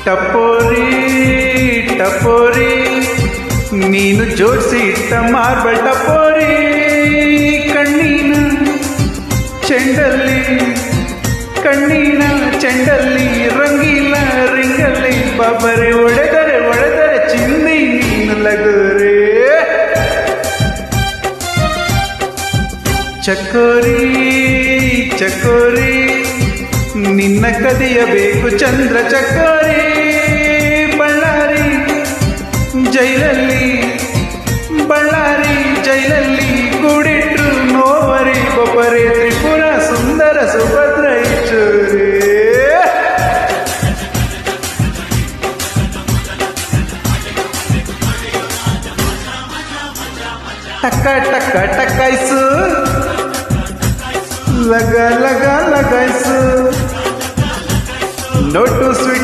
ಟಪೋರಿ ಟಪೋರಿ ನೀನು ಜೋಡಿಸಿ ಇಟ್ಟ ಮಾರ್ಬಲ್ ಟಪೋರಿ, ಕಣ್ಣಿನ ಚೆಂಡಲ್ಲಿ ಕಣ್ಣಿನ ಚೆಂಡಲ್ಲಿ ರಂಗಿಲ್ಲ ರಿಂಗಲ್ಲಿ ಬಾಬರೆ ಒಡೆದರೆ ಒಡೆದರೆ ಚಿಂದಿ ನೀನು ಲಗೋರೆ. ಚಕೋರಿ ಚಕೋರಿ ನಿನ್ನ ಕದಿಯಬೇಕು ಚಂದ್ರ ಚಕೋರಿ, ಬಳ್ಳಾರಿ ಜೈಲಲ್ಲಿ ಬಳ್ಳಾರಿ ಜೈಲಲ್ಲಿ ಕೂಡಿಟ್ರು ನೋವರಿ ಬೊಬ್ಬರೆ ತ್ರಿಪುರ ಸುಂದರ ಸುಭದ್ರ ಇಚ್ಚೂರಿ. ಟಕ್ಕ ಟಕ್ಕ ಟಕ್ಕಾಯ್ಸು ಲಗ ಲಗ ಲಗಾಯ್ಸು ನೋಟು ಸ್ವೀಟ್